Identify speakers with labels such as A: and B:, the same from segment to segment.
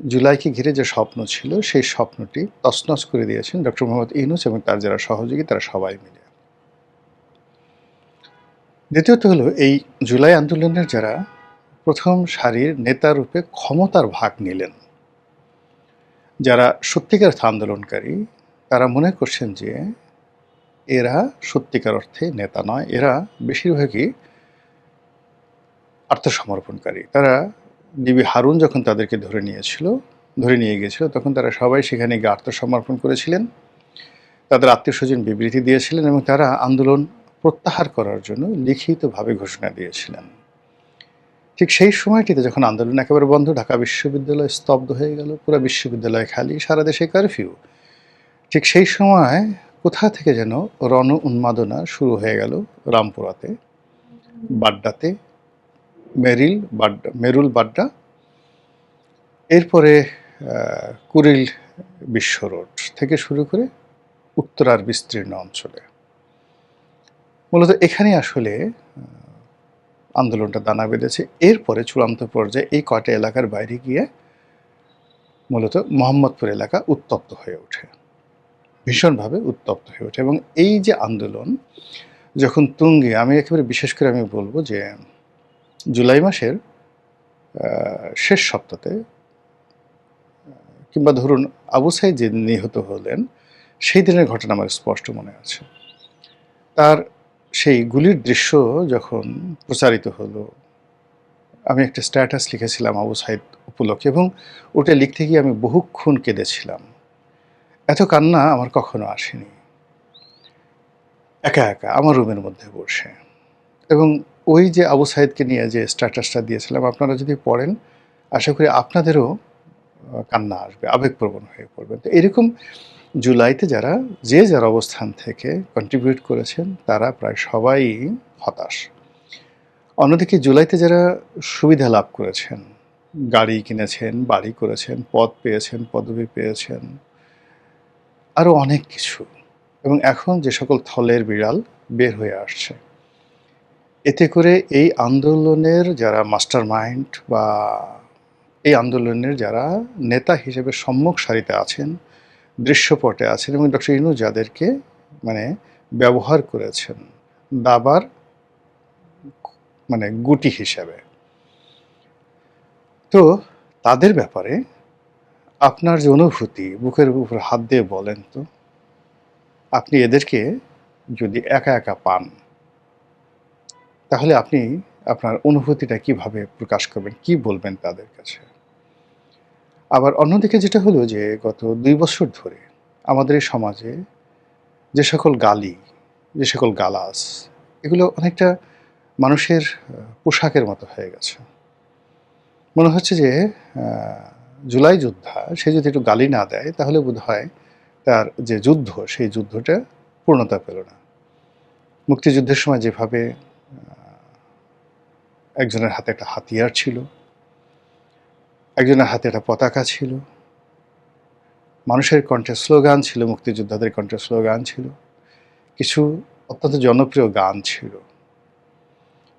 A: জুলাইকে ঘিরে যে স্বপ্ন ছিল সেই স্বপ্নটি তছনছ করে দিয়েছেন ডক্টর মোহাম্মদ ইউনূস এবং তার যারা সহযোগী তারা সবাই মিলে। দ্বিতীয়ত হলো এই জুলাই আন্দোলনের যারা প্রথম সারির নেতারূপে ক্ষমতার ভাগ নিলেন, যারা সত্যিকার আন্দোলনকারী, তারা মনে করছেন যে এরা সত্যিকার অর্থে নেতা নয়, এরা বেশিরভাগই আত্মসমর্পণকারী। তারা ডিবি হারুন যখন তাদেরকে ধরে নিয়ে গিয়েছিল, তখন তারা সবাই সেখানে গিয়ে আত্মসমর্পণ করেছিলেন। তাদের আত্মীয়স্বজন বিবৃতি দিয়েছিলেন এবং তারা আন্দোলন প্রত্যাহার করার জন্য লিখিতভাবে ঘোষণা দিয়েছিলেন। ঠিক সেই সময়টিতে যখন আন্দোলন একেবারে বন্ধ, ঢাকা বিশ্ববিদ্যালয় স্তব্ধ হয়ে গেল, পুরো বিশ্ববিদ্যালয় খালি, সারা দেশে কারফিউ। ঠিক সেই সময় কোথা থেকে যেন রণ উন্মাদনা শুরু হয়ে গেল রামপুরাতে, বাড্ডাতে, মেরুল বাড্ডা, এরপরে কুড়িল বিশ্ব রোড থেকে শুরু করে উত্তরার বিস্তীর্ণ অঞ্চলে। মূলত এখানে আসলে আন্দোলনটা দানা বেঁধেছে। এরপরে চূড়ান্ত পর্যায়ে এই কয়টা এলাকার বাইরে গিয়ে মূলত মোহাম্মদপুর এলাকা উত্তপ্ত হয়ে ওঠে, ভীষণভাবে উত্তপ্ত হয়ে ওঠে। এবং এই যে আন্দোলন যখন তুঙ্গে, আমি একেবারে বিশেষ করে আমি বলবো যে জুলাই মাসের শেষ সপ্তাহে, কিংবা ধরুন আবু সাঈদ যে নিহত হলেন সেই দিনের ঘটনা আমার স্পষ্ট মনে আছে। তার সেই গুলির দৃশ্য যখন প্রচারিত হলো, আমি একটা স্ট্যাটাস লিখেছিলাম আবু সাঈদ উপলক্ষে, এবং ওটা লিখতে গিয়ে আমি বহুক্ষণ কেঁদেছিলাম। এত কান্না আমার কখনো আসেনি, একা একা আমার রুমের মধ্যে বসে। এবং ওই যে আবু সাঈদকে নিয়ে যে স্ট্যাটাসটা দিয়েছিলাম, আপনারা যদি পড়েন আশা করি আপনাদেরও কান্না আসবে, আবেগপ্রবণ হয়ে পড়বেন। তো এরকম জুলাইতে যারা অবস্থান থেকে কন্ট্রিবিউট করেছেন তারা প্রায় সবাই হতাশ। অন্যদিকে জুলাইতে যারা সুবিধা লাভ করেছেন, গাড়ি কিনেছেন, বাড়ি করেছেন, পদ পেয়েছেন, পদবি পেয়েছেন, আরও অনেক কিছু, এবং এখন যে সকল থলের বিড়াল বের হয়ে আসছে, এতে করে এই আন্দোলনের যারা মাস্টার মাইন্ড বা এই আন্দোলনের যারা নেতা হিসেবে সম্মুখ সারিতে আছেন, দৃশ্যপটে আছেন, এবং ডক্টর ইউনূস যাদেরকে মানে ব্যবহার করেছেন দাবার গুটি হিসাবে, তো তাদের ব্যাপারে আপনার যে অনুভূতি, বুকের উপর হাত দিয়ে বলেন তো, আপনি এদেরকে যদি একা একা পান তাহলে আপনি আপনার অনুভূতিটা কিভাবে প্রকাশ করবেন, কি বলবেন তাদের কাছে? আবার অন্যদিকে যেটা হলো যে গত 2 বছর ধরে আমাদের এই সমাজে যে সকল গালি, যে সকল গালাজ, এগুলো অনেকটা মানুষের পোশাকের মতো হয়ে গেছে। মনে হচ্ছে যে জুলাই যোদ্ধা সে যদি একটু গালি না দেয় তাহলে বোধহয় তার যে যুদ্ধ, সেই যুদ্ধটা পূর্ণতা পেল না। মুক্তিযুদ্ধের সময় যেভাবে একজনের হাতে একটা হাতিয়ার ছিল, একজনের হাতে একটা পতাকা ছিল, মানুষের কণ্ঠে স্লোগান ছিল, মুক্তিযোদ্ধাদের কণ্ঠে স্লোগান ছিল, কিছু অত্যন্ত জনপ্রিয় গান ছিল,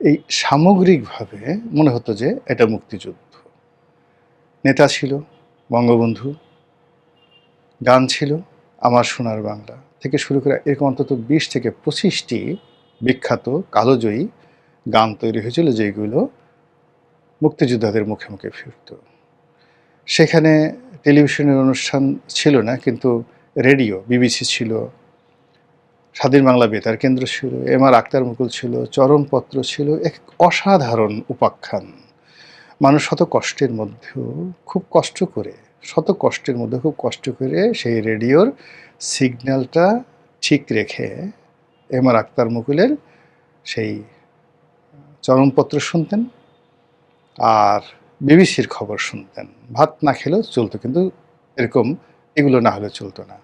A: এই সামগ্রিকভাবে মনে হতো যে এটা মুক্তিযুদ্ধ। নেতা ছিল বঙ্গবন্ধু, গান ছিল আমার সোনার বাংলা থেকে শুরু করে এরকম অন্তত 20 থেকে 25টি বিখ্যাত কালোজয়ী গান তৈরি হয়েছিল, যেগুলো মুক্তিযোদ্ধাদের মুখে মুখে ফিরত। সেখানে টেলিভিশনের অনুষ্ঠান ছিল না, কিন্তু রেডিও, বিবিসি ছিল, স্বাধীন বাংলা বেতার কেন্দ্র ছিল, এম.আর. আখতার মুকুল ছিল, চরমপত্র ছিল, এক অসাধারণ উপাখ্যান। মানুষ শত কষ্টের মধ্যেও খুব কষ্ট করে সেই রেডিওর সিগন্যালটা ঠিক রেখে এম.আর. আখতার মুকুলের সেই চরমপত্র শুনতেন আর বিবিসির খবর শুনতেন। ভাত না খেলেও চলতো, কিন্তু এরকম এগুলো না হলে চলতো না।